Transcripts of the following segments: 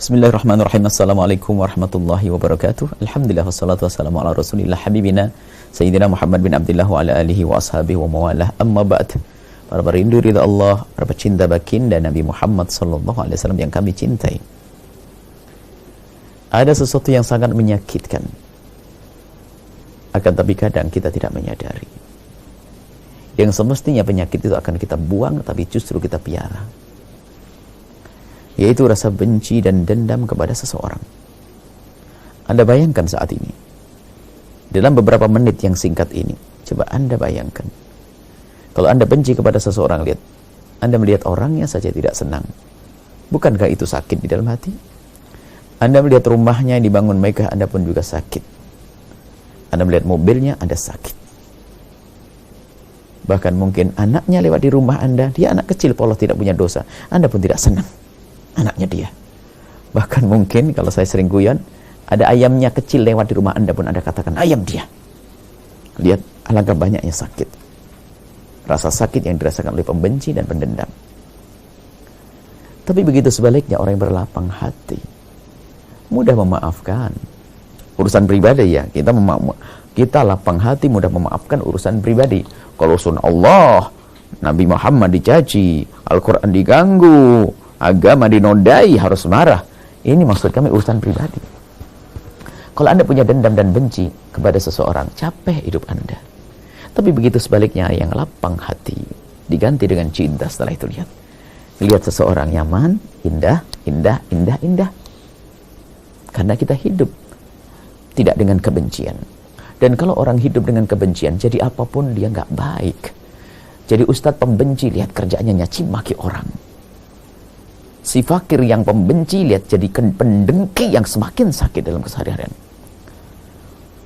Bismillahirrahmanirrahim. Assalamualaikum warahmatullahi wabarakatuh. Alhamdulillah wassalatu wassalamu ala rasulillah habibina Sayyidina Muhammad bin Abdullah wa ala alihi wa ashabihi wa mawalah. Amma ba'd. Para perindu ridha Allah, para pecinta baginda Nabi Muhammad sallallahu alaihi wasallam yang kami cintai. Ada sesuatu yang sangat menyakitkan. Akan tapi kadang kita tidak menyadari. Yang semestinya penyakit itu akan kita buang, tapi justru kita piara. Yaitu rasa benci dan dendam kepada seseorang. Anda bayangkan saat ini, dalam beberapa menit yang singkat ini, coba Anda bayangkan, kalau Anda benci kepada seseorang, lihat, Anda melihat orangnya saja tidak senang. Bukankah itu sakit di dalam hati? Anda melihat rumahnya yang dibangun megah, Anda pun juga sakit. Anda melihat mobilnya, Anda sakit. Bahkan mungkin anaknya lewat di rumah Anda, dia anak kecil, polos, tidak punya dosa, Anda pun tidak senang. Anaknya dia. Bahkan mungkin kalau saya sering guyon, ada ayamnya kecil lewat di rumah Anda pun Anda katakan ayam dia. Lihat alangkah banyaknya sakit. Rasa sakit yang dirasakan oleh pembenci dan pendendam. Tapi begitu sebaliknya orang yang berlapang hati, mudah memaafkan. Urusan pribadi ya, kita lapang hati, mudah memaafkan urusan pribadi. Kalau urusan Allah, Nabi Muhammad dicaci, Al-Quran diganggu, agama dinodai, harus marah. Ini maksud kami urusan pribadi. Kalau Anda punya dendam dan benci kepada seseorang, capek hidup Anda. Tapi begitu sebaliknya, yang lapang hati diganti dengan cinta. Setelah itu lihat seseorang nyaman, indah, indah, indah, indah. Karena kita hidup tidak dengan kebencian. Dan kalau orang hidup dengan kebencian, jadi apapun dia nggak baik. Jadi ustadz pembenci, lihat kerjaannya nyaci maki orang. Si fakir yang pembenci, lihat jadi pendengki yang semakin sakit dalam keseharian.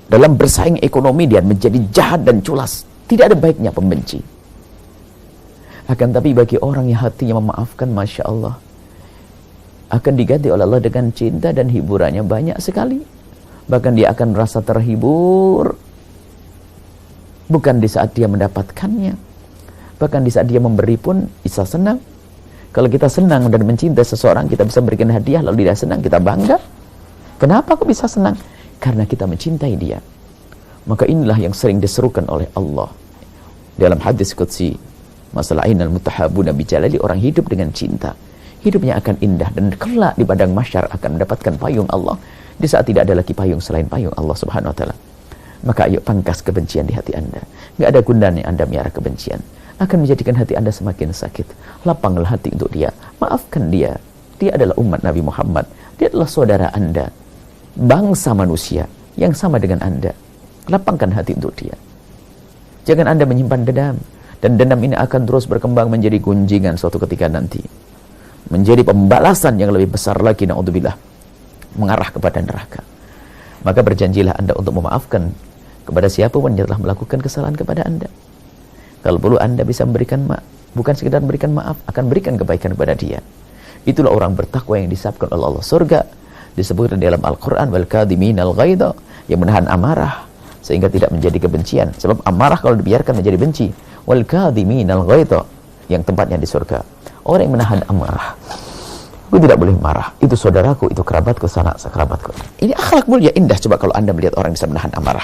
Dalam bersaing ekonomi, dia menjadi jahat dan culas. Tidak ada baiknya pembenci. Akan tapi bagi orang yang hatinya memaafkan, Masya Allah, akan diganti oleh Allah dengan cinta dan hiburannya banyak sekali. Bahkan dia akan merasa terhibur. Bukan di saat dia mendapatkannya. Bahkan di saat dia memberi pun bisa senang. Kalau kita senang dan mencintai seseorang, kita bisa berikan hadiah, lalu dia senang, kita bangga. Kenapa kok bisa senang? Karena kita mencintai dia. Maka inilah yang sering diserukan oleh Allah. Dalam hadis qudsi, masalah ainal mutahabuna bijalali, orang hidup dengan cinta, hidupnya akan indah, dan kelak di padang mahsyar akan mendapatkan payung Allah, di saat tidak ada lagi payung selain payung Allah subhanahu wa ta'ala. Maka ayo pangkas kebencian di hati Anda. Nggak ada gunanya Anda miara kebencian. Akan menjadikan hati Anda semakin sakit. Lapanglah hati untuk dia. Maafkan dia. Dia adalah umat Nabi Muhammad. Dia adalah saudara Anda. Bangsa manusia yang sama dengan Anda. Lapangkan hati untuk dia. Jangan Anda menyimpan dendam. Dan dendam ini akan terus berkembang menjadi gunjingan suatu ketika nanti. Menjadi pembalasan yang lebih besar lagi, na'udzubillah, mengarah kepada neraka. Maka berjanjilah Anda untuk memaafkan kepada siapapun yang telah melakukan kesalahan kepada Anda. Kalau perlu Anda bisa memberikan bukan sekedar memberikan maaf, akan berikan kebaikan kepada dia. Itulah orang bertakwa yang disabkan oleh Allah. Surga disebutkan dalam Al-Quran, wal kadhiminal ghaidha, yang menahan amarah sehingga tidak menjadi kebencian. Sebab amarah kalau dibiarkan menjadi benci. Wal kadhiminal ghaidha, yang tempatnya di surga. Orang yang menahan amarah, aku tidak boleh marah, itu saudaraku, itu kerabatku, sanak kerabatku. Ini akhlak mulia, indah. Coba kalau Anda melihat orang bisa menahan amarah.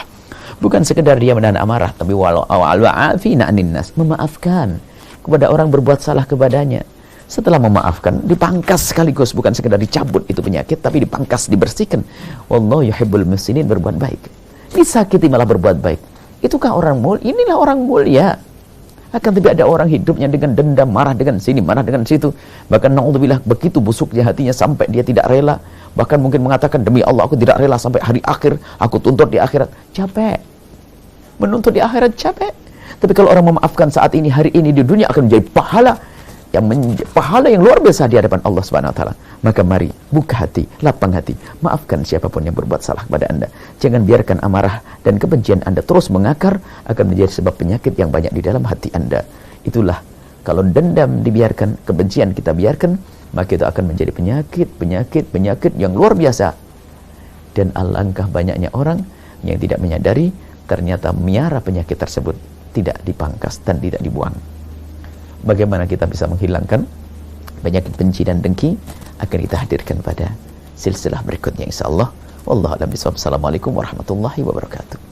Bukan sekedar dia menahan amarah, tapi memaafkan kepada orang berbuat salah kepadanya. Setelah memaafkan, dipangkas sekaligus, bukan sekedar dicabut itu penyakit, tapi dipangkas, dibersihkan. Wallahu yuhibbul muhsinin, berbuat baik. Disakiti malah berbuat baik. Itukah orang mulia? Inilah orang mulia. Akan tapi ada orang hidupnya dengan dendam, marah dengan sini, marah dengan situ. Bahkan na'udzubillah, begitu busuknya hatinya sampai dia tidak rela. Bahkan mungkin mengatakan, demi Allah aku tidak rela sampai hari akhir, aku tuntut di akhirat. Capek. Menuntut di akhirat capek. Tapi kalau orang memaafkan saat ini, hari ini, di dunia akan menjadi pahala yang luar biasa di hadapan Allah Subhanahu wa taala. Maka mari buka hati, lapang hati, maafkan siapapun yang berbuat salah kepada Anda. Jangan biarkan amarah dan kebencian Anda terus mengakar, akan menjadi sebab penyakit yang banyak di dalam hati Anda. Itulah, kalau dendam dibiarkan, kebencian kita biarkan, maka itu akan menjadi penyakit yang luar biasa. Dan alangkah banyaknya orang yang tidak menyadari ternyata miara penyakit tersebut tidak dipangkas dan tidak dibuang. Bagaimana kita bisa menghilangkan penyakit benci dan dengki? Akan kita hadirkan pada silsilah berikutnya insyaallah. Wallahu a'lam bishawab. Assalamualaikum warahmatullahi wabarakatuh.